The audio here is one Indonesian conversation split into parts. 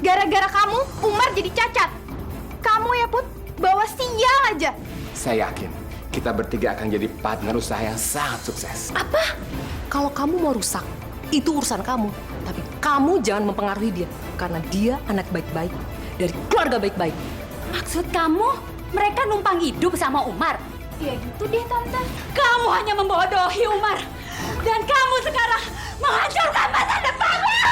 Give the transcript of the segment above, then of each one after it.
Gara-gara kamu, Umar jadi cacat. Kamu ya, Put, bawa sial aja. Saya yakin kita bertiga akan jadi partner usaha yang sangat sukses. Apa? Kalau kamu mau rusak, itu urusan kamu. Tapi kamu jangan mempengaruhi dia. Karena dia anak baik-baik, dari keluarga baik-baik. Maksud kamu, mereka numpang hidup sama Umar? Ya gitu deh, Tante. Kamu hanya membodohi Umar. Dan kamu sekarang menghancurkan masa depannya!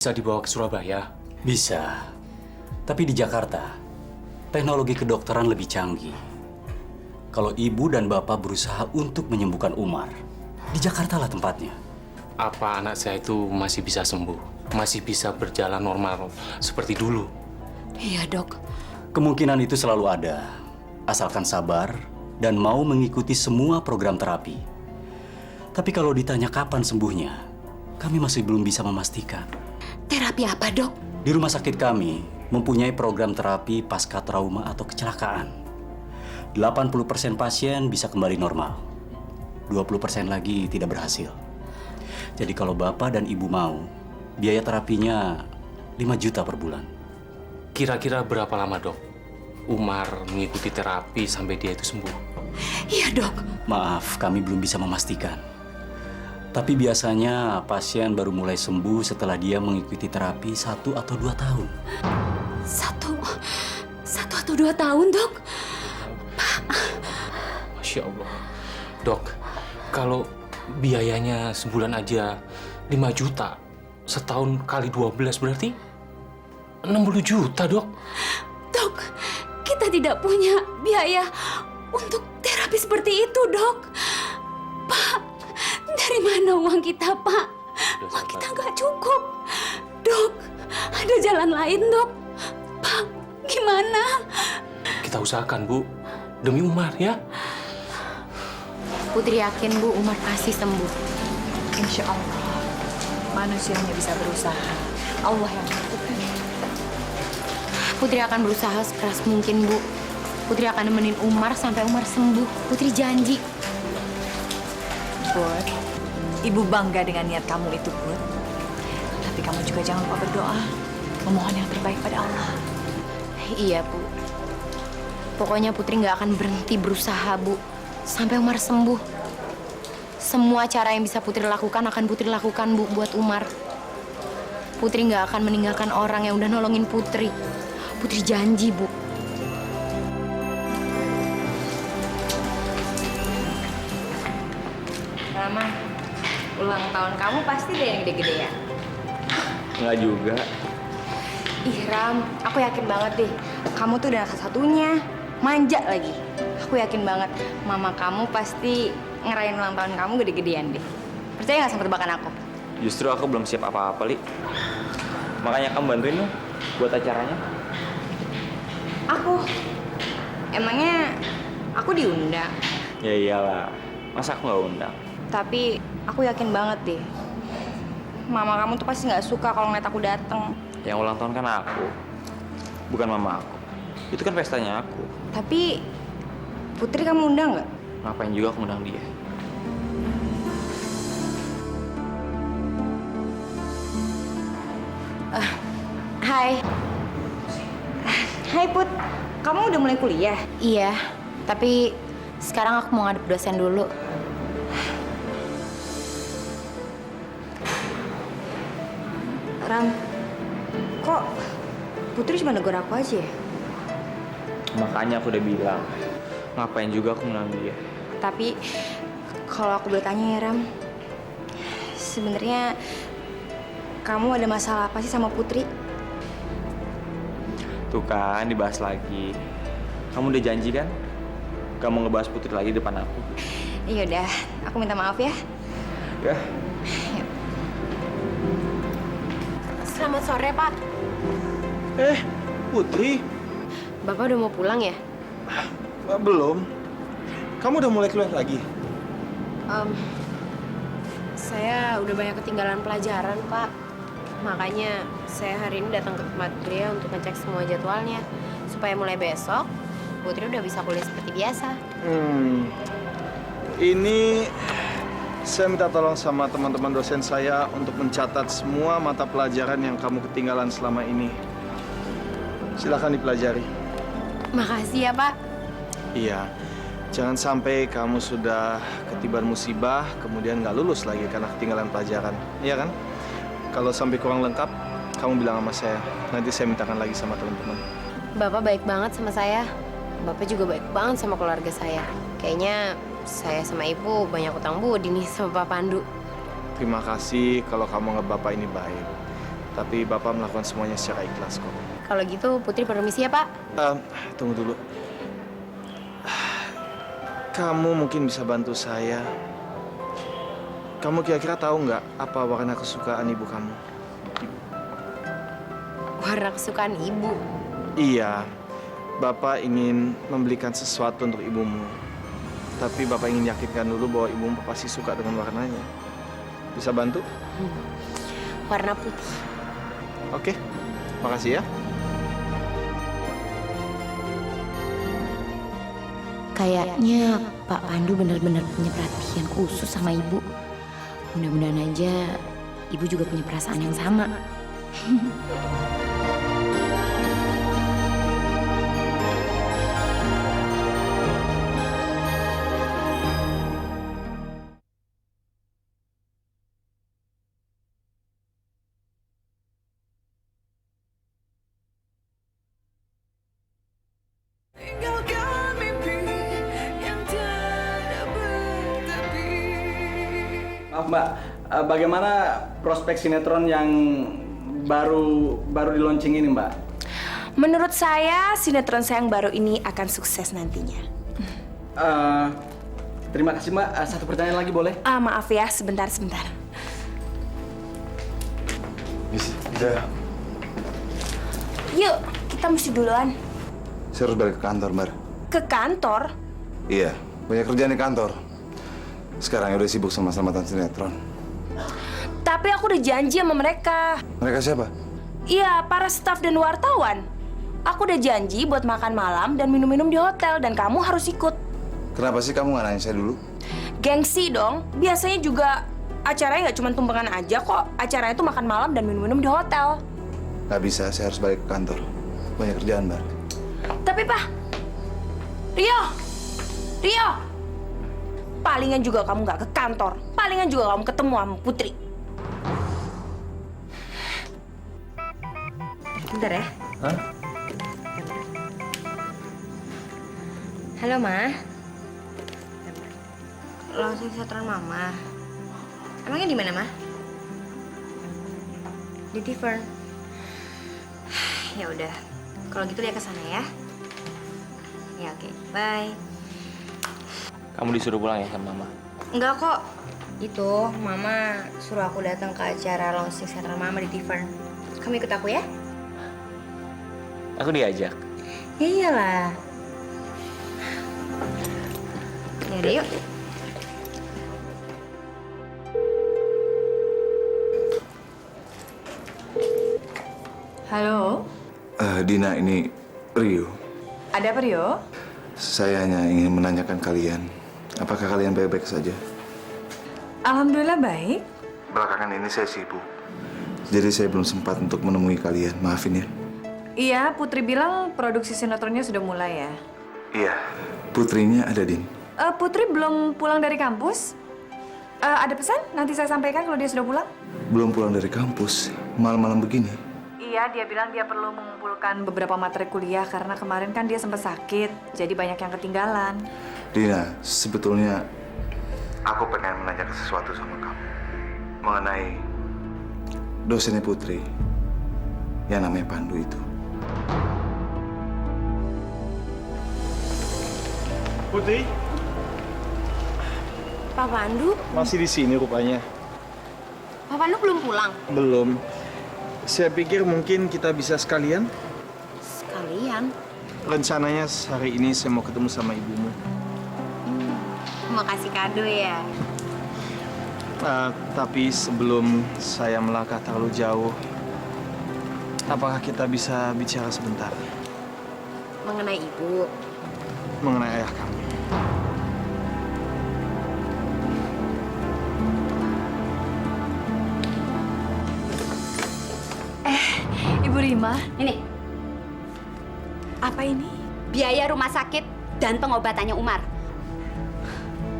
Bisa dibawa ke Surabaya? Bisa. Tapi di Jakarta, teknologi kedokteran lebih canggih. Kalau ibu dan bapak berusaha untuk menyembuhkan Umar, di Jakarta lah tempatnya. Apa anak saya itu masih bisa sembuh? Masih bisa berjalan normal seperti dulu? Iya, Dok. Kemungkinan itu selalu ada, asalkan sabar dan mau mengikuti semua program terapi. Tapi kalau ditanya kapan sembuhnya, kami masih belum bisa memastikan. Terapi apa, Dok? Di rumah sakit kami mempunyai program terapi pasca trauma atau kecelakaan. 80% pasien bisa kembali normal. 20% lagi tidak berhasil. Jadi kalau bapak dan ibu mau, biaya terapinya 5 juta per bulan. Kira-kira berapa lama, Dok? Umar mengikuti terapi sampai dia itu sembuh? Iya, Dok. Maaf, kami belum bisa memastikan. Tapi biasanya pasien baru mulai sembuh setelah dia mengikuti terapi 1 atau 2 tahun. Satu atau 2 tahun, Dok? Masya Allah. Dok, kalau biayanya sebulan aja 5 juta, setahun kali 12 berarti 60 juta, Dok. Dok, kita tidak punya biaya untuk terapi seperti itu, Dok. Pak, dari mana uang kita, Pak? Uang kita nggak cukup. Dok, ada jalan lain, Dok. Pak, gimana? Kita usahakan, Bu. Demi Umar, ya. Putri yakin, Bu, Umar pasti sembuh. Insya Allah, manusia hanya bisa berusaha. Allah yang menentukan. Putri akan berusaha sekeras mungkin, Bu. Putri akan nemenin Umar sampai Umar sembuh. Putri janji. Put, Ibu bangga dengan niat kamu itu, Put. Tapi kamu juga jangan lupa berdoa, memohon yang terbaik pada Allah. Iya, Bu. Pokoknya Putri nggak akan berhenti berusaha, Bu. Sampai Umar sembuh. Semua cara yang bisa Putri lakukan akan Putri lakukan, Bu, buat Umar. Putri nggak akan meninggalkan orang yang udah nolongin Putri. Putri janji, Bu. Rama, ulang tahun kamu pasti deh yang gede-gede ya? Enggak juga. Ih, Ram, aku yakin banget deh. Kamu tuh udah satu-satunya. Manja lagi. Aku yakin banget mama kamu pasti ngerayain ulang tahun kamu gede-gedean deh. Percaya nggak sama tebakan aku? Justru aku belum siap apa-apa, Li. Makanya kamu bantuin dong buat acaranya. Aku? Emangnya aku diundang? Ya iyalah, masa aku nggak undang? Tapi aku yakin banget deh. Mama kamu tuh pasti nggak suka kalau ngeliat aku dateng. Yang ulang tahun kan aku, bukan mama aku. Itu kan pestanya aku. Tapi Putri kamu undang nggak? Ngapain juga aku undang dia? kamu udah mulai kuliah? Iya, tapi sekarang aku mau ngadep dosen dulu. Ram, kok Putri cuma negur aku aja ya? Makanya aku udah bilang, ngapain juga aku ngelang dia. Tapi kalau aku boleh tanya ya Ram, sebenarnya kamu ada masalah apa sih sama Putri? Tuh kan, dibahas lagi. Kamu udah janji kan? Gak mau ngebahas Putri lagi depan aku. Iya udah, aku minta maaf ya. Ya, Selamat sore, Pak. Putri, Bapak udah mau pulang ya? belum. Kamu udah mulai keluar lagi? Saya udah banyak ketinggalan pelajaran, Pak. Makanya saya hari ini datang ke tempat kuliah untuk ngecek semua jadwalnya. Supaya mulai besok, Putri udah bisa kuliah seperti biasa. Ini saya minta tolong sama teman-teman dosen saya untuk mencatat semua mata pelajaran yang kamu ketinggalan selama ini. Silakan dipelajari. Makasih ya, Pak. Iya, jangan sampai kamu sudah ketiban musibah, kemudian nggak lulus lagi karena ketinggalan pelajaran. Iya kan? Kalau sampai kurang lengkap, kamu bilang sama saya. Nanti saya mintakan lagi sama teman-teman. Bapak baik banget sama saya. Bapak juga baik banget sama keluarga saya. Kayaknya saya sama ibu banyak utang budi nih sama Pak Pandu. Terima kasih kalau kamu nggak Bapak ini baik. Tapi Bapak melakukan semuanya secara ikhlas kok. Kalau gitu Putri permisi ya, Pak. Tunggu dulu. Kamu mungkin bisa bantu saya. Kamu kira-kira tahu nggak apa warna kesukaan ibu kamu? Warna kesukaan ibu. Iya, Bapak ingin membelikan sesuatu untuk ibumu. Tapi Bapak ingin yakinkan dulu bahwa ibumu pasti suka dengan warnanya. Bisa bantu? Warna putih. Oke, makasih ya. Kayaknya Pak Pandu benar-benar punya perhatian khusus sama ibu. Mudah-mudahan aja ibu juga punya perasaan yang sama. Maaf Mbak, bagaimana prospek sinetron yang baru di launching ini Mbak? Menurut saya, sinetron saya yang baru ini akan sukses nantinya. Terima kasih Mbak, satu pertanyaan lagi boleh? Maaf ya, sebentar. Bisa. Yuk, kita mesti duluan. Saya harus balik ke kantor, Mbak. Ke kantor? Iya, banyak kerjaan di kantor. Sekarang udah sibuk sama selamatan sinetron. Tapi aku udah janji sama mereka. Mereka siapa? Iya, para staf dan wartawan. Aku udah janji buat makan malam dan minum-minum di hotel, dan kamu harus ikut. Kenapa sih kamu nggak nanya saya dulu? Gengsi dong. Biasanya juga acaranya nggak cuma tumpengan aja kok. Acaranya tuh makan malam dan minum-minum di hotel. Nggak bisa, saya harus balik ke kantor. Banyak kerjaan, Mbak. Tapi Pak, Rio, palingan juga kamu nggak ke kantor. Palingan juga kamu ketemu sama Putri. Bentar ya. Hah? Halo, Ma. Langsung sinetron Mama. Emangnya di mana, Ma? Di Tivern. Ya udah. Kalau gitu dia ke sana ya. Ya oke. Bye. Kamu disuruh pulang ya sama Mama? Enggak kok. Itu Mama suruh aku datang ke acara launching sinetron Mama di Tivern. Kamu ikut aku ya? Aku diajak. Ya iyalah. Ya udah yuk. Halo, Dina, ini Rio. ada apa Rio? Saya hanya ingin menanyakan kalian, apakah kalian baik-baik saja? Alhamdulillah baik. Belakangan ini saya sibuk, jadi saya belum sempat untuk menemui kalian. Maafin ya. Iya, Putri bilang produksi sinetronnya sudah mulai ya. Iya, putrinya ada, Din. Putri belum pulang dari kampus. Ada pesan? Nanti saya sampaikan kalau dia sudah pulang. Belum pulang dari kampus, malam-malam begini. Iya, dia bilang dia perlu mengumpulkan beberapa materi kuliah karena kemarin kan dia sempat sakit, jadi banyak yang ketinggalan. Dina, sebetulnya aku pengen menanyakan sesuatu sama kamu mengenai dosennya Putri yang namanya Pandu itu. Putri, Pak Pandu? masih di sini rupanya. Pak Pandu belum pulang? Belum. Saya pikir mungkin kita bisa sekalian. Sekalian? Rencananya hari ini saya mau ketemu sama ibumu. Mau kasih kado ya? Tapi sebelum saya melangkah terlalu jauh, apakah kita bisa bicara sebentar Mengenai ibu? mengenai ayah kamu? Ibu Rima, Ini, apa ini? biaya rumah sakit dan pengobatannya Umar.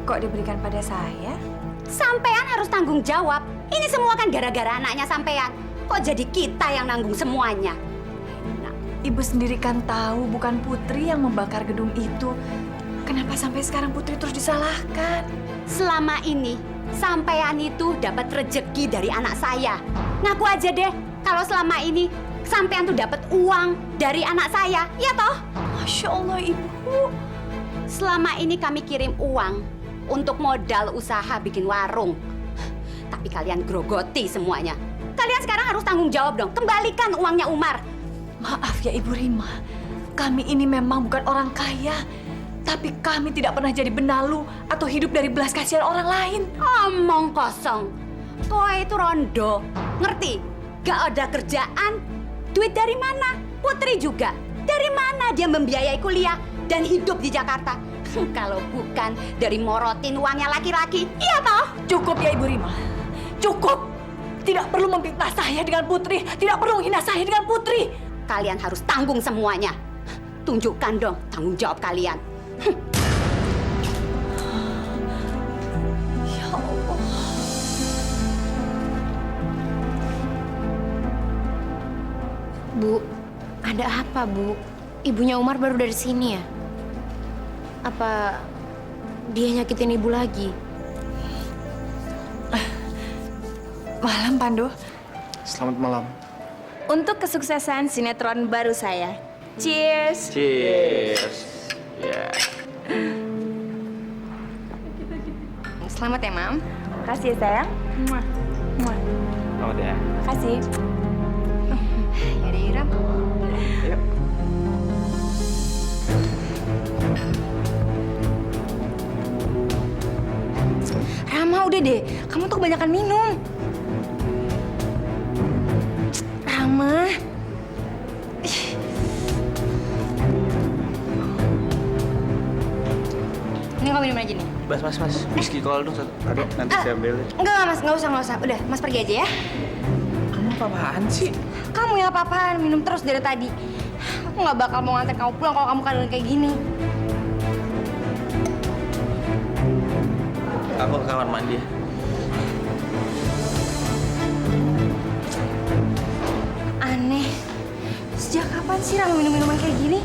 Kok diberikan pada saya? Sampean harus tanggung jawab. Ini semua kan gara-gara anaknya sampean. Kok jadi kita yang nanggung semuanya? Ibu sendiri kan tahu bukan Putri yang membakar gedung itu. Kenapa sampai sekarang Putri terus disalahkan? Selama ini, sampean itu dapat rejeki dari anak saya. Ngaku aja deh, kalau selama ini sampean tuh dapat uang dari anak saya, ya toh? Masya Allah, Ibu. Selama ini kami kirim uang untuk modal usaha bikin warung. Tapi kalian grogoti semuanya. Kalian sekarang harus tanggung jawab dong. Kembalikan uangnya Umar. Maaf ya Ibu Rima, kami ini memang bukan orang kaya. Tapi kami tidak pernah jadi benalu atau hidup dari belas kasihan orang lain. Omong kosong. Kowe itu rondo. Ngerti? Gak ada kerjaan. Duit dari mana? Putri juga. Dari mana dia membiayai kuliah dan hidup di Jakarta? Kalau bukan dari morotin uangnya laki-laki, iya toh? Cukup ya Ibu Rima, cukup. Tidak perlu memfitnah saya dengan Putri. Tidak perlu menghina saya dengan Putri. Kalian harus tanggung semuanya. Tunjukkan dong tanggung jawab kalian. Ya Allah. Bu, ada apa, Bu? Ibunya Umar baru dari sini ya? Apa dia nyakitin ibu lagi? Malam, Pandu. Selamat malam. Untuk kesuksesan sinetron baru saya. Cheers! Cheers. Ya. Selamat ya, Mam. Makasih ya, sayang. Muah. Muah. Selamat ya. Makasih. Yaudah, Iram. Ayo. Rama, udah deh. Kamu tuh kebanyakan minum. Rama. Ini kamu minum aja nih. Mas. Whisky call dong satu. Ada, nanti saya ambil. Enggak, Mas. Nggak usah. Udah, Mas pergi aja ya. Kamu apa-apaan sih? Kamu yang apa-apaan, minum terus dari tadi. Aku nggak bakal mau nganter kamu pulang kalau kamu keadaan kayak gini. Aku ke kamar mandi. Aneh. Sejak kapan sih Rama minum minuman kayak gini?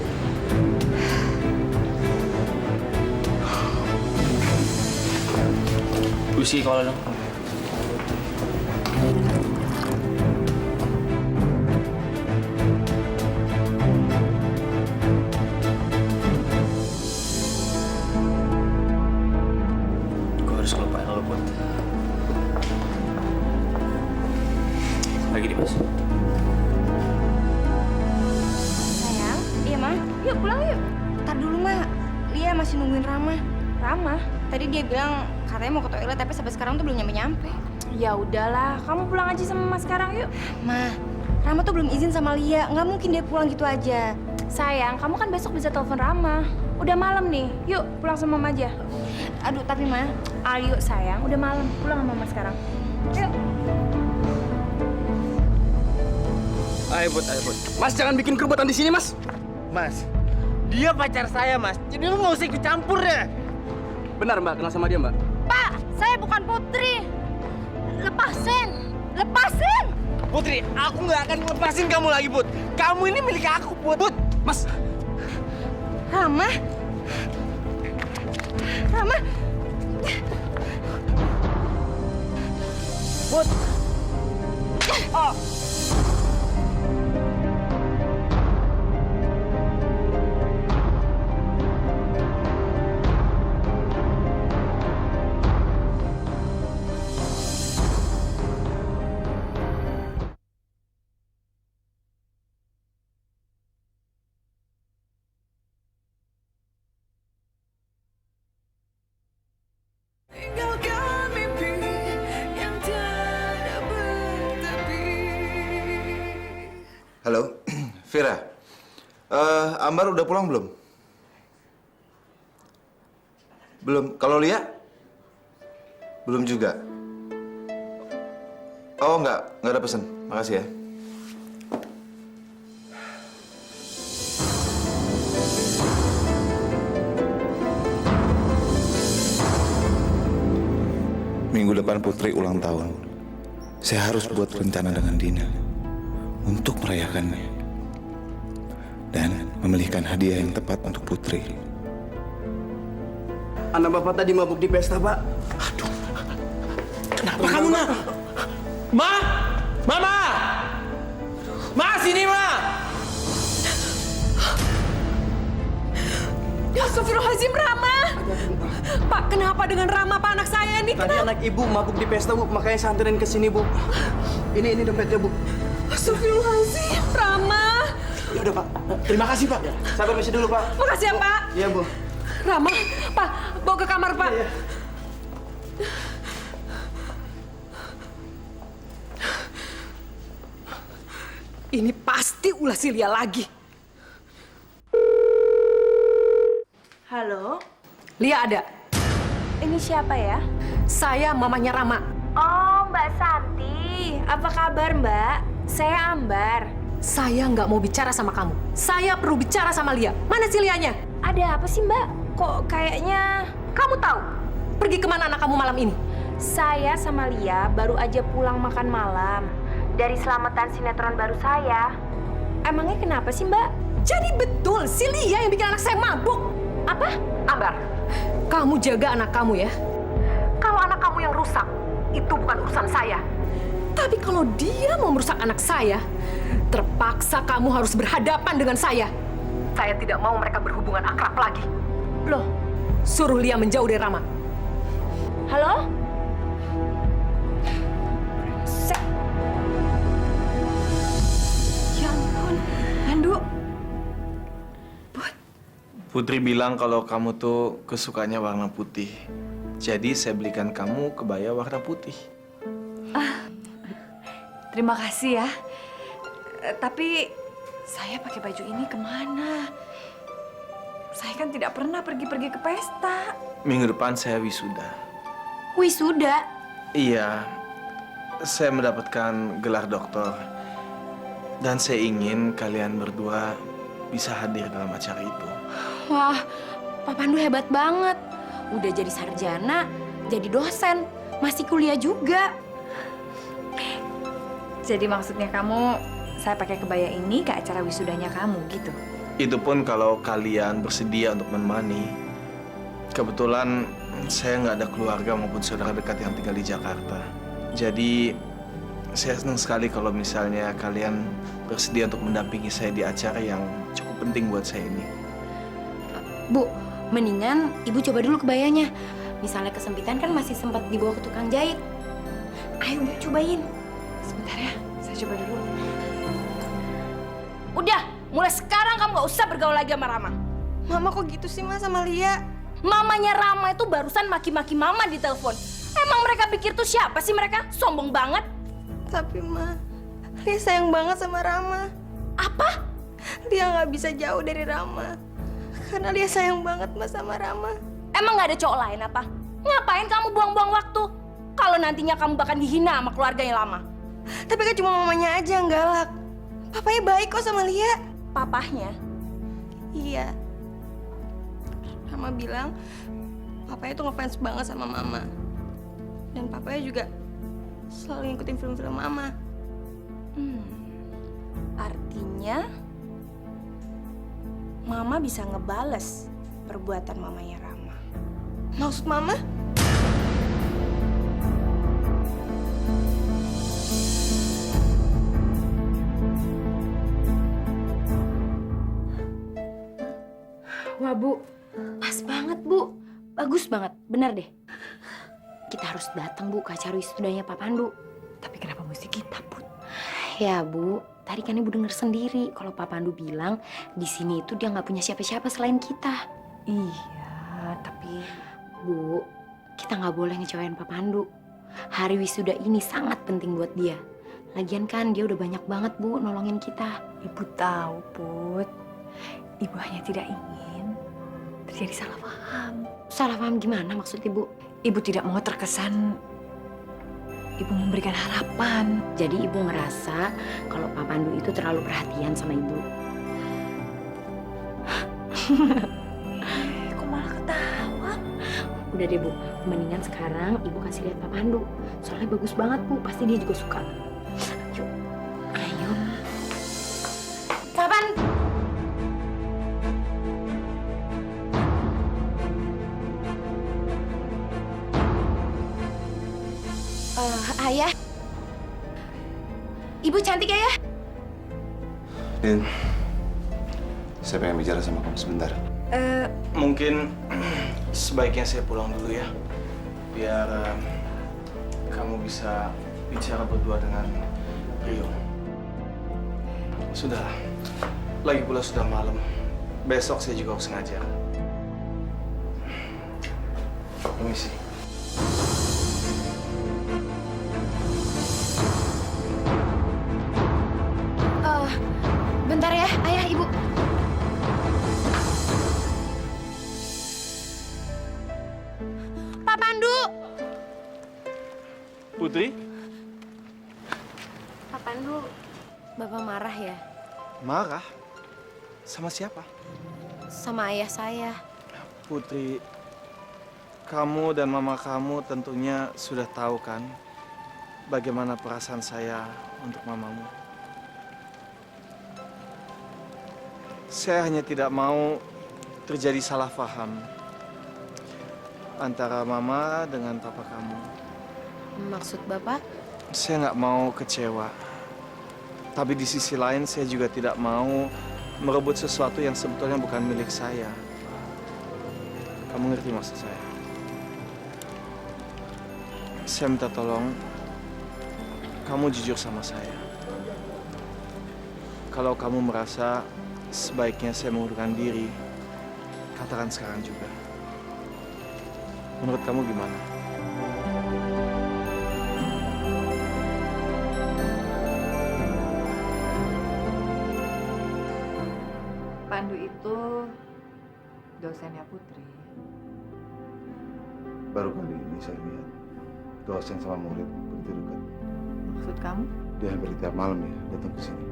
Whisky call dong. Gue harus ngelupain lo, Put. Lagi di mas. Sayang, iya Ma. Yuk pulang yuk. Ntar dulu Ma, Lia masih nungguin Rama. Rama? Tadi dia bilang katanya mau ke toilet tapi sampai sekarang tuh belum nyampe-nyampe. Ya udahlah, kamu pulang aja sama Mas sekarang yuk. Ma, Rama tuh belum izin sama Lia. Nggak mungkin dia pulang gitu aja. Sayang, kamu kan besok bisa telepon Rama. Udah malam nih, yuk pulang sama Mama aja. Aduh, tapi Ma. Ayo sayang, udah malam, pulang sama Mama sekarang. Yuk. Ayo, Bud, ayo, Bud. Mas, jangan bikin keributan di sini, Mas. Mas, dia pacar saya, Mas. Jadi lu nggak usah ikut campur ya. Benar, Mbak. Kenal sama dia, Mbak? Pak, saya bukan Putri. Lepasin! Lepasin! Putri, aku nggak akan lepasin kamu lagi, Bud. Kamu ini milik aku, Bud. Bud, Mas. Rama? Rama? Bud. Oh. Halo, Vira. Ambar udah pulang belum? Belum. Kalau Lia? Belum juga. Oh, nggak ada pesan. Makasih ya. Minggu depan Putri ulang tahun. Saya harus buat rencana dengan Dina untuk merayakannya dan memilihkan hadiah yang tepat untuk Putri. Anak bapak tadi mabuk di pesta, Pak. Aduh, Kenapa kamu, nak? Ma! Mama! Ma, sini, Ma! Astagfirullahaladzim, Rama! Pak, kenapa dengan Rama, Pak, anak saya ini? Tadi anak ibu mabuk di pesta, Bu. Makanya saya anterin ke sini, Bu. Ini dompetnya, Bu. Astagfirullahaladzim, Rama! Ya udah, Pak. Terima kasih, Pak. Saya permisi dulu, Pak. Makasih ya, Pak. Iya, Bu. Rama, Pak, bawa ke kamar, Pak. Iya. Ini pasti ulah si Lia lagi. Halo? Lia ada. Ini siapa ya? Saya mamanya Rama. Oh, Mbak Santi. Apa kabar, Mbak? Saya Ambar. Saya nggak mau bicara sama kamu. Saya perlu bicara sama Lia. Mana si Lianya? Ada apa sih, Mbak? Kok kayaknya... Kamu tahu pergi kemana anak kamu malam ini? Saya sama Lia baru aja pulang makan malam. Dari selamatan sinetron baru saya. Emangnya kenapa sih, Mbak? Jadi betul si Lia yang bikin anak saya mabuk. Apa? Ambar, kamu jaga anak kamu ya. Kalau anak kamu yang rusak, itu bukan urusan saya. Tapi kalau dia mau merusak anak saya, terpaksa kamu harus berhadapan dengan saya. Saya tidak mau mereka berhubungan akrab lagi. Loh, suruh Lia menjauh dari Rama. halo? Ya ampun, Yandu. Putri bilang kalau kamu tuh kesukanya warna putih. Jadi saya belikan kamu kebaya warna putih. Terima kasih ya. Tapi saya pakai baju ini kemana? Saya kan tidak pernah pergi-pergi ke pesta. Minggu depan saya wisuda. Wisuda? Iya, saya mendapatkan gelar doktor. Dan saya ingin kalian berdua bisa hadir dalam acara itu. Wah, Pak Pandu hebat banget. Udah jadi sarjana, jadi dosen, masih kuliah juga. Jadi maksudnya kamu, saya pakai kebaya ini ke acara wisudanya kamu gitu? Itu pun kalau kalian bersedia untuk menemani. Kebetulan saya nggak ada keluarga maupun saudara dekat yang tinggal di Jakarta. Jadi saya senang sekali kalau misalnya kalian bersedia untuk mendampingi saya di acara yang cukup penting buat saya ini. Bu, mendingan Ibu coba dulu kebayanya. Misalnya kesempitan kan masih sempat dibawa ke tukang jahit. Ayo, Bu, cobain. Sebentar ya, saya coba dulu. Udah, mulai sekarang kamu gak usah bergaul lagi sama Rama. Mama kok gitu sih, Mas, sama Lia? Mamanya Rama itu barusan maki-maki Mama di telepon. Emang mereka pikir tuh siapa sih mereka? Sombong banget. Tapi, Ma, Lia sayang banget sama Rama. Apa? Lia nggak bisa jauh dari Rama. Karena Lia sayang banget, Mas, sama Rama. Emang gak ada cowok lain apa? Ngapain kamu buang-buang waktu? Kalau nantinya kamu bakal dihina sama keluarganya Lama. Tapi kan cuma mamanya aja yang galak. Papanya baik kok sama Lia. Papahnya? Iya. Mama bilang papanya tuh ngefans banget sama Mama. Dan papanya juga selalu ngikutin film-film Mama. Artinya Mama bisa ngebales perbuatan mamanya Rama. Maksud Mama? Wah, Bu. Pas banget, Bu. Bagus banget. Bener deh. Kita harus datang, Bu, ke acara wisudanya Pak Pandu. Tapi kenapa mesti kita, Put? Ya, Bu. Tadi kan Ibu denger sendiri kalau Pak Pandu bilang di sini itu dia nggak punya siapa-siapa selain kita. Iya, tapi... Bu, kita nggak boleh ngecewain Pak Pandu. Hari wisuda ini sangat penting buat dia. Lagian kan dia udah banyak banget, Bu, nolongin kita. Ibu tahu, Put. Ibu hanya tidak ingin terjadi salah paham. Salah paham gimana maksud Ibu? Ibu tidak mau terkesan Ibu memberikan harapan. Jadi Ibu ngerasa kalau Pak Pandu itu terlalu perhatian sama Ibu. Kok malah ketawa? Udah deh, Bu. Mendingan sekarang Ibu kasih lihat Pak Pandu. Soalnya bagus banget, Bu. Pasti dia juga suka. Yuk. Ayo. Kapan? Ayah. Ibu cantik, Ayah. Din, saya pengen bicara sama kamu sebentar. Mungkin sebaiknya saya pulang dulu ya. Biar kamu bisa bicara berdua dengan Rio. Sudah. Lagi pula sudah malam. Besok saya juga harus ngajar. Permisi. Bentar ya, Ayah, Ibu. Pak Pandu! Putri? Pak Pandu, Bapak marah ya? Marah? Sama siapa? Sama ayah saya. Putri, kamu dan mama kamu tentunya sudah tahu kan bagaimana perasaan saya untuk mamamu. Saya hanya tidak mau terjadi salah paham antara mama dengan papa kamu. Maksud Bapak? Saya nggak mau kecewa. Tapi di sisi lain saya juga tidak mau merebut sesuatu yang sebetulnya bukan milik saya. Kamu ngerti maksud saya? Saya minta tolong, kamu jujur sama saya. Kalau kamu merasa sebaiknya saya mengundurkan diri, katakan sekarang juga. Menurut kamu gimana? Pandu itu dosennya Putri. Baru kali ini saya lihat dosen sama murid begitu dekat. Maksud kamu? Dia hampir tiap malam ya datang ke sini.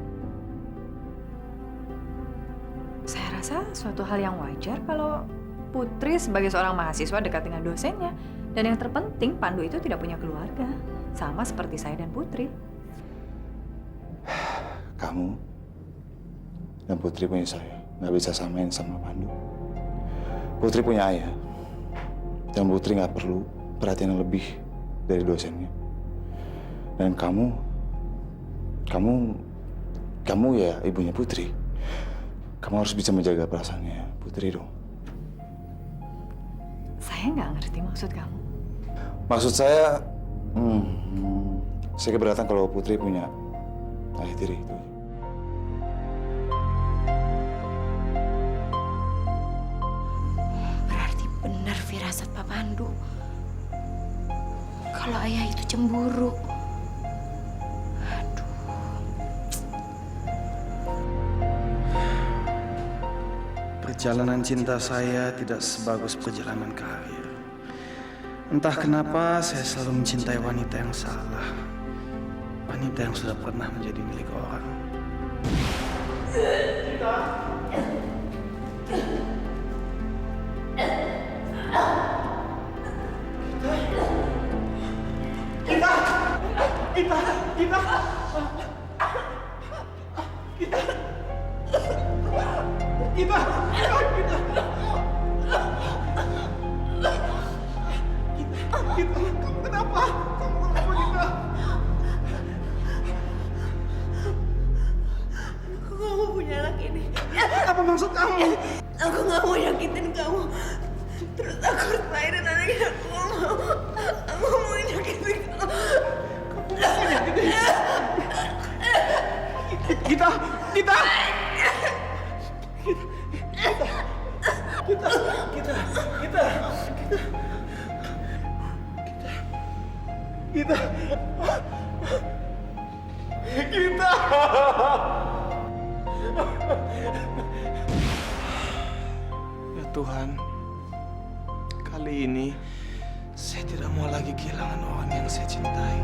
Saya rasa suatu hal yang wajar kalau Putri sebagai seorang mahasiswa dekat dengan dosennya. Dan yang terpenting, Pandu itu tidak punya keluarga. Sama seperti saya dan Putri. Kamu dan Putri punya saya. Nggak bisa samain sama Pandu. Putri punya ayah. Dan Putri nggak perlu perhatian yang lebih dari dosennya. Dan kamu ya ibunya Putri. Kamu harus bisa menjaga perasaannya Putri dong. Saya nggak ngerti maksud kamu. Maksud saya, saya keberatan kalau Putri punya ayah tiri itu. Berarti benar firasat Pak Pandu. Kalau ayah itu cemburu. Perjalanan cinta saya tidak sebagus perjalanan karir. Entah kenapa saya selalu mencintai wanita yang salah. Wanita yang sudah pernah menjadi milik orang. Aku gak mau punya anak ini. Apa maksud kamu? Aku gak mau nyakitin kamu. Terus aku harus lahirin anak ini. Aku gak mau. Aku mau nyakitin kamu. Kita. Ya Tuhan, kali ini saya tidak mau lagi kehilangan orang yang saya cintai.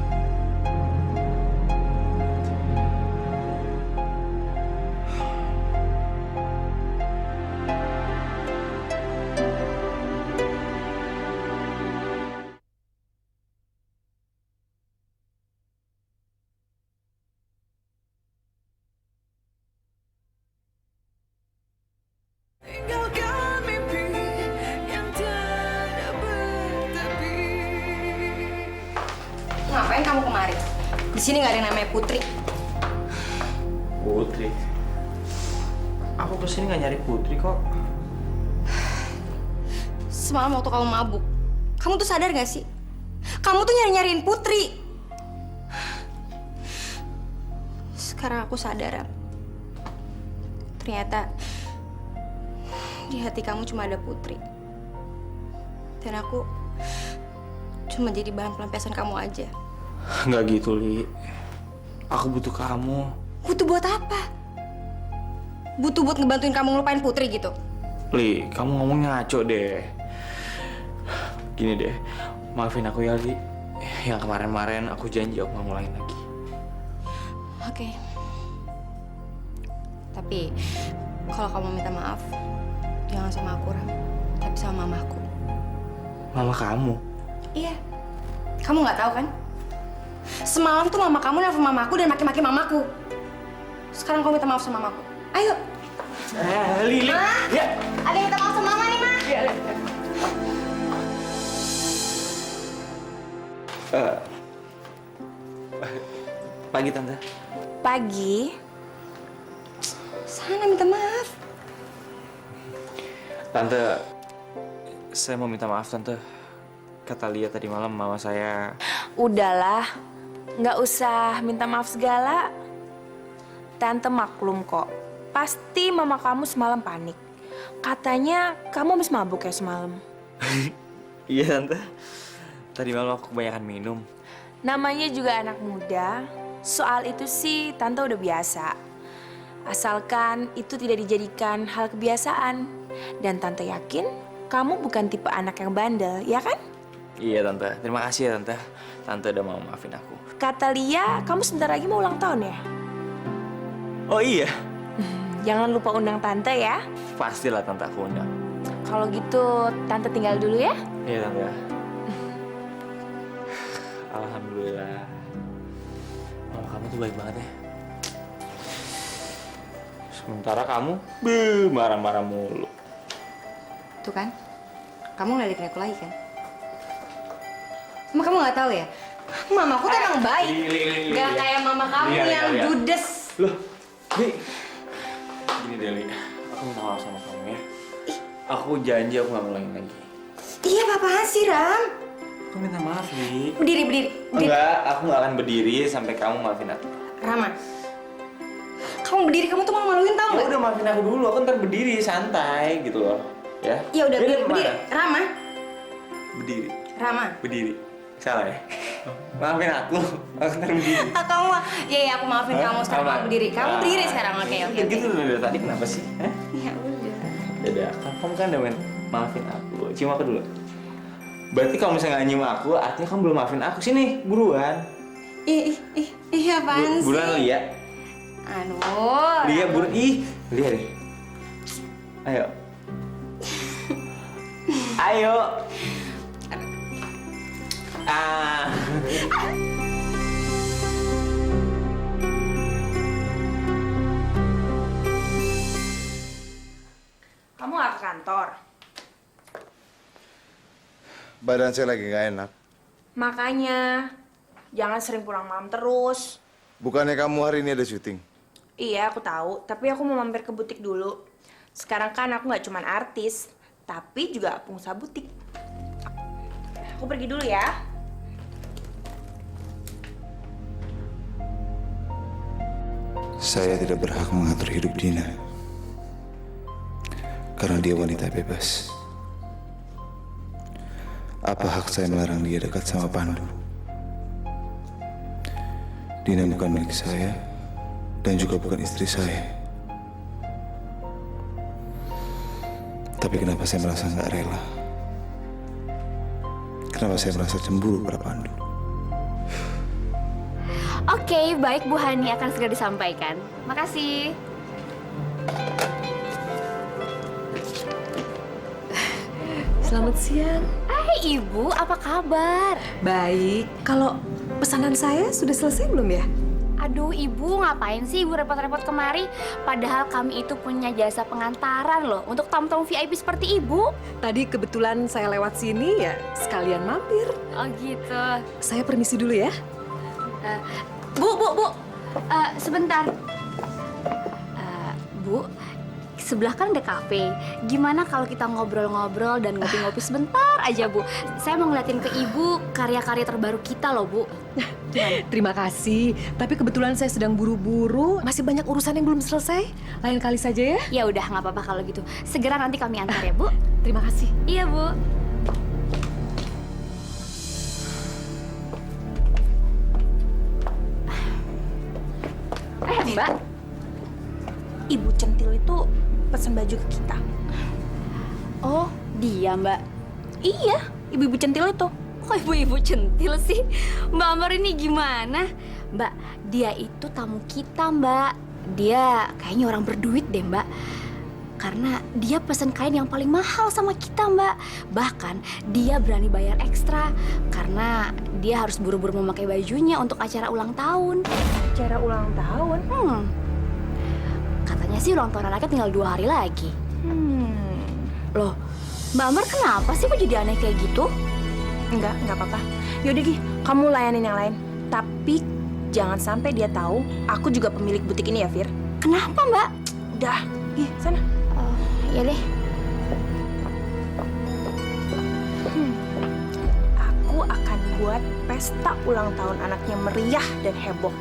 Ngapain kamu kemari? Di sini nggak ada yang namanya Putri. Putri? Aku kesini nggak nyari Putri kok. Semalam waktu kamu mabuk, kamu tuh sadar gak sih? Kamu tuh nyari-nyariin Putri. Sekarang aku sadar, Ram. Ternyata di hati kamu cuma ada Putri. Dan aku cuma jadi bahan pelampiasan kamu aja. Nggak gitu, Li. Aku butuh kamu. Butuh buat apa? Butuh buat ngebantuin kamu ngelupain Putri gitu? Li, kamu ngomongnya ngaco deh. Gini deh, maafin aku ya, Li. Yang kemarin-kemarin aku janji aku nggak ngulangin lagi. Oke. Tapi kalau kamu minta maaf, jangan sama aku, Ram. Tapi sama mamaku. Mama kamu? Iya. Kamu nggak tahu kan? Semalam tuh mama kamu nelfon mamaku dan maki-maki mamaku. Sekarang kamu minta maaf sama mamaku. Ayo. Lili. Ya. Ada yang minta maaf sama mama nih, Ma. Iya. Pagi, Tante. Pagi. Sana minta maaf. Tante, saya mau minta maaf, Tante. Kata Lia tadi malam mama saya... Udahlah, nggak usah minta maaf segala. Tante maklum kok. Pasti mama kamu semalam panik. Katanya kamu habis mabuk ya semalam. Iya, Tante. Tadi malam aku kebanyakan minum. Namanya juga anak muda. Soal itu sih Tante udah biasa. Asalkan itu tidak dijadikan hal kebiasaan. Dan Tante yakin kamu bukan tipe anak yang bandel, ya kan? Iya, Tante. Terima kasih ya, Tante. Tante udah mau maafin aku. Kata Lia, kamu sebentar lagi mau ulang tahun ya? Oh iya? Jangan lupa undang Tante ya. Pastilah Tante aku undang. Kalau gitu, Tante tinggal dulu ya. Iya, Tante. Alhamdulillah. Mama kamu tuh baik banget ya. Sementara kamu, marah-marah mulu. Tuh kan, kamu ngeliatin aku lagi kan? Emang kamu nggak tahu ya? Mamaku tuh emang baik. Gak kayak mama kamu yang judes. Loh, gini deh, Li. Aku minta maaf sama kamu ya. Aku janji aku nggak ngulangin lagi. Iya, apaan sih, Ram? Aku minta maaf, Li. Berdiri. Enggak, aku nggak akan berdiri sampai kamu maafin aku. Rama, kamu berdiri, kamu tuh mau maluin tau Ya nggak? udah maafin aku dulu, aku ntar berdiri santai gitu loh. Ya? Ya udah berdiri. Mana? Rama, Berdiri. Rama. Berdiri. Salah ya? Maafin aku ntar berdiri. Kamu, iya aku maafin kamu sekarang kamu berdiri. Kamu berdiri sekarang, oke. Gitu dari tadi kenapa sih? Hah? Ya udah. Dadah, kamu kan udah maafin aku. Cium aku dulu. Berarti kalau misalnya nggak nyium aku, artinya kamu belum maafin aku. Sini, buruan. Iya apaan sih? Buruan, Lia. Aduh. Lia buru ih, Lia deh. Ayo. Ayo. Kamu gak ke kantor? Badan saya lagi nggak enak. Makanya, jangan sering pulang malam terus. Bukannya kamu hari ini ada syuting? Iya, aku tahu. Tapi aku mau mampir ke butik dulu. Sekarang kan aku nggak cuma artis, tapi juga pengusaha butik. Aku pergi dulu ya. Saya tidak berhak mengatur hidup Dina. Karena dia wanita bebas. Apa hak saya melarang dia dekat sama Pandu? Dina bukan milik saya dan juga bukan istri saya. Tapi kenapa saya merasa nggak rela? Kenapa saya merasa cemburu pada Pandu? Oke, baik Bu Hani akan segera disampaikan. Makasih. Selamat siang. Ibu, apa kabar? Baik. Kalau pesanan saya sudah selesai belum ya? Aduh, Ibu ngapain sih Ibu repot-repot kemari? Padahal kami itu punya jasa pengantaran loh untuk tamu-tamu VIP seperti Ibu. Tadi kebetulan saya lewat sini ya sekalian mampir. Oh gitu. Saya permisi dulu ya. Bu. Sebentar. Bu, sebelah kan ada kafe. Gimana kalau kita ngobrol-ngobrol dan ngopi-ngopi sebentar aja, Bu? Saya mau ngeliatin ke Ibu karya-karya terbaru kita loh, Bu. Terima kasih. Tapi kebetulan saya sedang buru-buru. Masih banyak urusan yang belum selesai. Lain kali saja ya. Ya udah, nggak apa-apa kalau gitu. Segera nanti kami antar ya, Bu. Terima kasih. Iya, Bu. Mbak, Ibu Centil itu pesan baju ke kita. Oh, dia, Mbak. Iya, ibu-ibu Centil itu. Kok ibu-ibu centil sih? Mbak Amar ini gimana? Mbak, dia itu tamu kita, Mbak. Dia kayaknya orang berduit deh, Mbak. Karena dia pesen kain yang paling mahal sama kita, Mbak. Bahkan dia berani bayar ekstra karena dia harus buru-buru memakai bajunya untuk acara ulang tahun. Acara ulang tahun? Katanya sih ulang tahun anaknya tinggal 2 hari lagi. Loh, Mbak Amar kenapa sih kok jadi aneh kayak gitu? Enggak apa-apa. Yaudah Gi, kamu layanin yang lain. Tapi jangan sampai dia tahu aku juga pemilik butik ini ya, Fir. Kenapa, Mbak? Udah, Gi, sana. Ya deh. Aku akan buat pesta ulang tahun anaknya meriah dan heboh.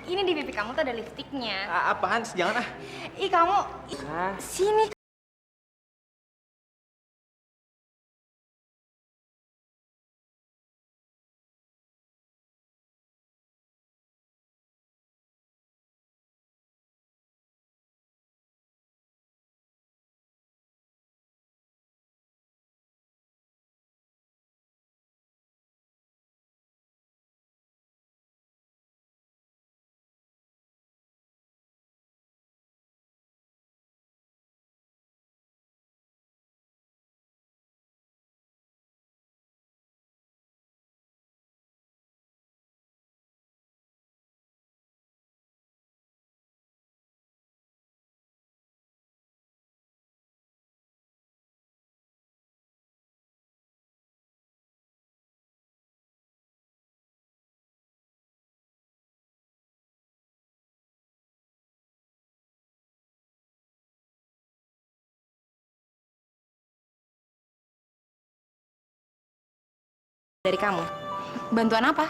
Ini di pipi kamu tuh ada lipstiknya. Apaan sih? Jangan ah. Ih kamu, sini. Dari kamu. Bantuan apa?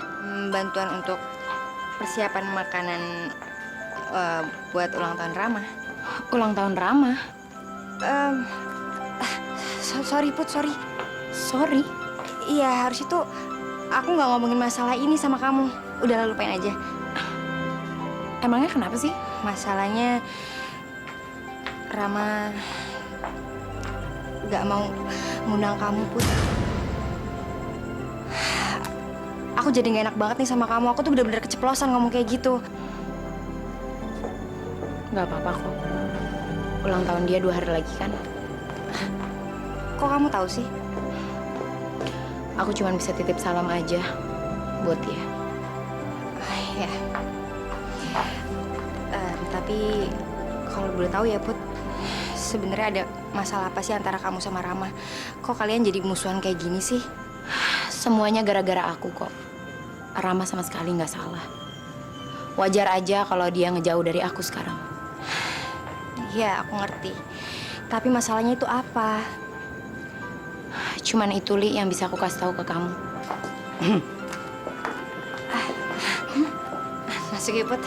Bantuan untuk persiapan makanan buat ulang tahun Rama. Ulang tahun Rama. Sorry Put, sorry. Sorry? Iya, harus itu aku nggak ngomongin masalah ini sama kamu. Udah lah, lupain aja. Emangnya kenapa sih? Masalahnya Rama nggak mau ngundang kamu, Put. Aku jadi nggak enak banget nih sama kamu. Aku tuh bener-bener keceplosan ngomong kayak gitu. Nggak apa-apa kok. Ulang tahun dia 2 hari lagi kan? Kok kamu tahu sih? Aku cuma bisa titip salam aja buat dia. Ya. Tapi kalau boleh tahu ya Put, sebenarnya ada masalah apa sih antara kamu sama Rama? Kok kalian jadi musuhan kayak gini sih? Semuanya gara-gara aku kok. Rama sama sekali nggak salah. Wajar aja kalau dia ngejauh dari aku sekarang. Iya, aku ngerti. Tapi masalahnya itu apa? Cuman itu, Li, yang bisa aku kasih tahu ke kamu. Masuk ya, Put.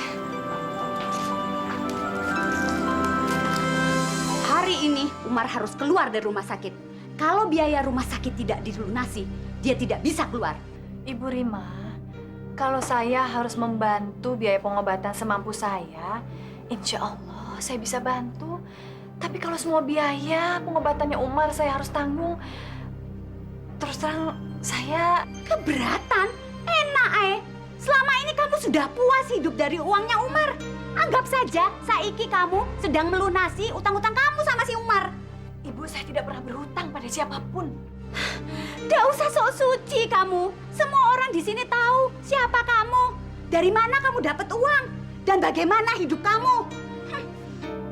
Hari ini Umar harus keluar dari rumah sakit. Kalau biaya rumah sakit tidak dilunasi, dia tidak bisa keluar. Ibu Rima, kalau saya harus membantu biaya pengobatan semampu saya, insya Allah saya bisa bantu. Tapi kalau semua biaya pengobatannya Umar saya harus tanggung, terus terang saya keberatan. Enak selama ini kamu sudah puas hidup dari uangnya Umar. Anggap saja saiki kamu sedang melunasi utang-utang kamu sama si Umar. Ibu, saya tidak pernah berhutang pada siapapun. Nggak usah sok suci kamu. Semua orang di sini tahu siapa kamu, dari mana kamu dapat uang, dan bagaimana hidup kamu.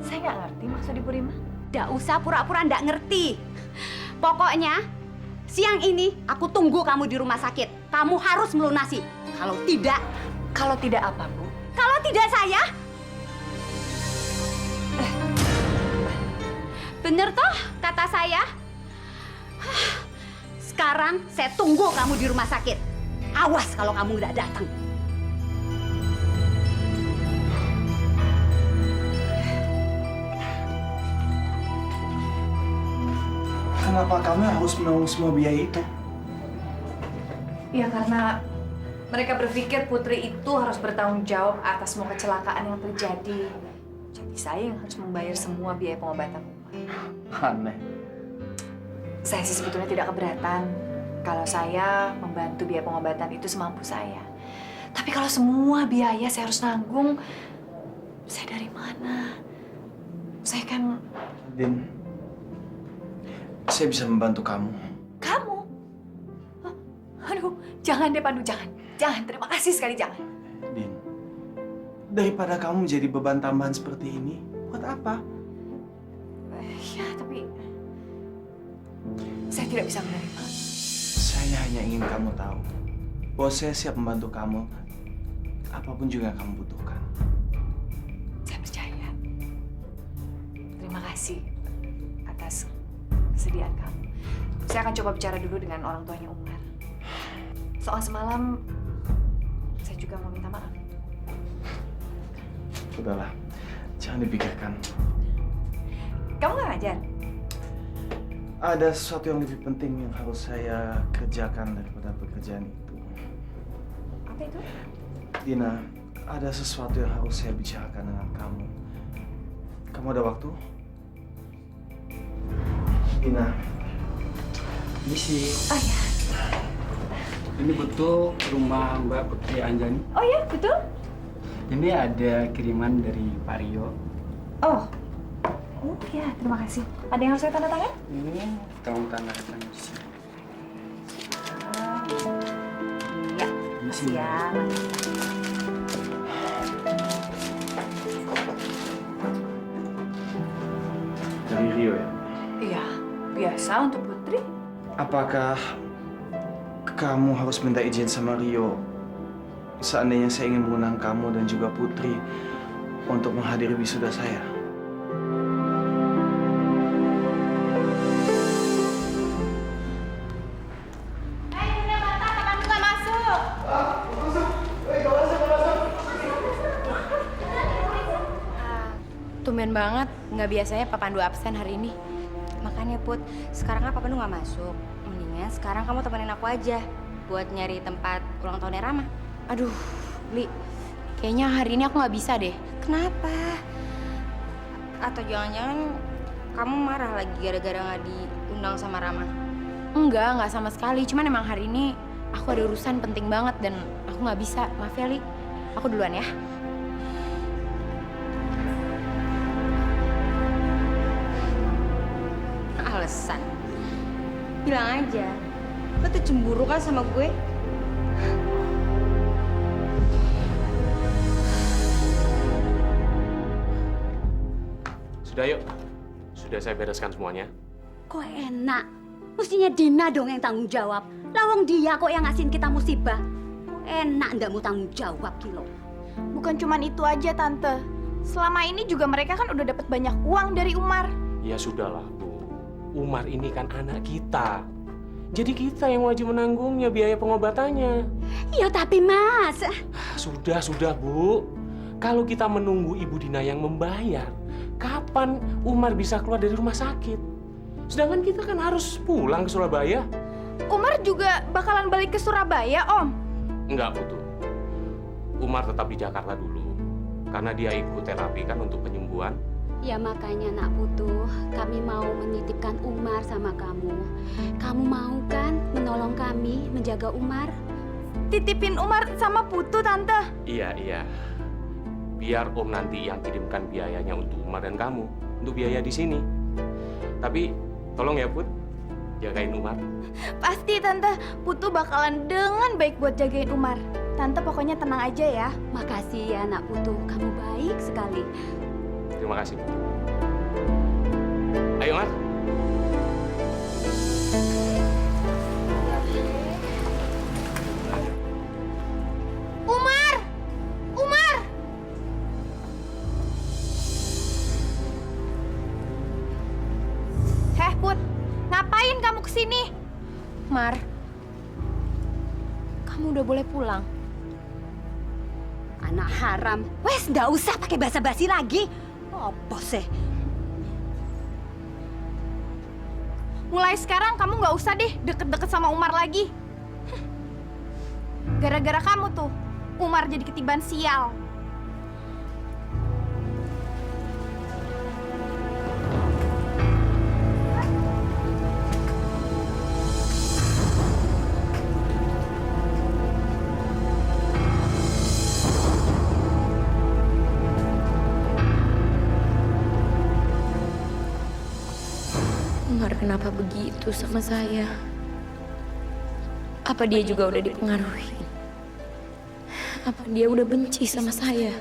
Saya nggak ngerti maksud Ibu Rima. Nggak usah pura-pura nggak ngerti. Pokoknya siang ini aku tunggu kamu di rumah sakit. Kamu harus melunasi. Kalau tidak apa, Bu? Kalau tidak saya. Bener toh kata saya? Sekarang saya tunggu kamu di rumah sakit. Awas kalau kamu nggak datang. Kenapa kamu harus menanggung semua biaya itu? Ya karena mereka berpikir Putri itu harus bertanggung jawab atas semua kecelakaan yang terjadi. Jadi saya yang harus membayar semua biaya pengobatan Umar. Aneh. Saya sih sebetulnya tidak keberatan kalau saya membantu biaya pengobatan itu semampu saya. Tapi kalau semua biaya saya harus nanggung, saya dari mana? Saya kan... Din, saya bisa membantu kamu. Kamu? Aduh, jangan deh Pandu, jangan. Jangan, terima kasih sekali, jangan. Din, daripada kamu menjadi beban tambahan seperti ini, buat apa? Ya, tapi saya tidak bisa menerima. Saya hanya ingin kamu tahu bahwa saya siap membantu kamu apapun juga yang kamu butuhkan. Saya percaya. Terima kasih atas kesediaan kamu. Saya akan coba bicara dulu dengan orang tuanya Umar. Soal semalam, saya juga mau minta maaf. Udahlah, jangan dipikirkan. Kamu nggak ngajar? Ada sesuatu yang lebih penting yang harus saya kerjakan daripada pekerjaan itu. Apa itu? Dina, ada sesuatu yang harus saya bicarakan dengan kamu. Kamu ada waktu? Dina, Ini sih. Oh ya. Ini betul rumah Mbak Putri Anjani. Oh ya, betul. Ini ada kiriman dari Pak Rio. Oh. Oh ya, terima kasih. Ada yang harus saya tanda tangan? Ini tolong tanda tangan di sini. Ya, Ini sih. makasih ya. dari Rio ya? Iya, biasa untuk Putri. Apakah kamu harus minta izin sama Rio seandainya saya ingin mengundang kamu dan juga Putri untuk menghadiri wisuda saya? Tumben banget, nggak biasanya Pak Pandu absen hari ini. Makanya Put, sekarang kan Papa Pandu nggak masuk. Mendingan sekarang kamu temenin aku aja buat nyari tempat ulang tahunnya Rama. Aduh, Li, kayaknya hari ini aku nggak bisa deh. Kenapa? Atau jangan-jangan kamu marah lagi gara-gara nggak diundang sama Rama? Nggak sama sekali. Cuman emang hari ini aku ada urusan penting banget dan aku nggak bisa. Maaf ya, Li. Aku duluan ya. Alasan? Bilang aja. Lo tuh cemburu kan sama gue? Sudah yuk. Sudah saya bereskan semuanya. Kok enak? Mestinya Dina dong yang tanggung jawab. Lawang dia kok yang ngasihin kita musibah. Kok enak nggak mau tanggung jawab kilo. Bukan cuman itu aja, Tante. Selama ini juga mereka kan udah dapat banyak uang dari Umar. Ya sudahlah, Bu. Umar ini kan anak kita. Jadi kita yang wajib menanggungnya biaya pengobatannya. Ya tapi Mas. Sudah, Bu. Kalau kita menunggu Ibu Dina yang membayar, kapan Umar bisa keluar dari rumah sakit? Sedangkan kita kan harus pulang ke Surabaya. Umar juga bakalan balik ke Surabaya, Om. Enggak, Putu. Umar tetap di Jakarta dulu. Karena dia ikut terapi kan untuk penyembuhan. Ya makanya nak Putu, kami mau menitipkan Umar sama kamu. Kamu mau kan menolong kami menjaga Umar? Titipin Umar sama Putu, Tante. Iya. Biar Om nanti yang kirimkan biayanya untuk Umar dan kamu. Untuk biaya di sini. Tapi tolong ya, Put. Jagain Umar. Pasti, Tante. Putu bakalan dengan baik buat jagain Umar. Tante pokoknya tenang aja ya. Makasih ya nak Putu, kamu baik sekali. Terima kasih, Put. Ayo, Umar. Umar! Heh, Put. Ngapain kamu kesini? Mar, kamu udah boleh pulang. Anak haram. Wes, nggak usah pakai basa-basi lagi. Apa sih? Mulai sekarang kamu nggak usah deh deket-deket sama Umar lagi. Gara-gara kamu tuh, Umar jadi ketiban sial. Umar kenapa begitu sama saya? Apa dia juga udah dipengaruhi? Apa dia udah benci sama saya?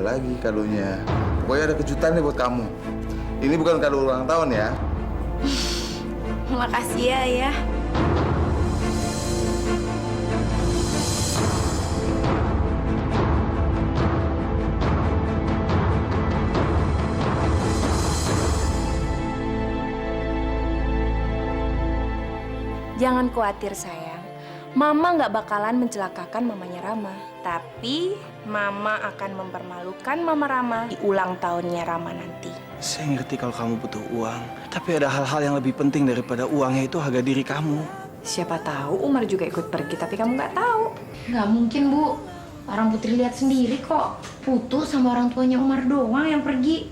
lagi kadonya. Pokoknya ada kejutan nih buat kamu. Ini bukan kado ulang tahun ya. Makasih ya, Ayah. Jangan khawatir sayang, Mama nggak bakalan mencelakakan mamanya Rama. Tapi Mama akan mempermalukan Mama Rama di ulang tahunnya Rama nanti. Saya ngerti kalau kamu butuh uang. Tapi ada hal-hal yang lebih penting daripada uang, yaitu harga diri kamu. Siapa tahu Umar juga ikut pergi, tapi kamu nggak tahu. Nggak mungkin, Bu. Orang Putri lihat sendiri kok. Putu sama orang tuanya Umar doang yang pergi.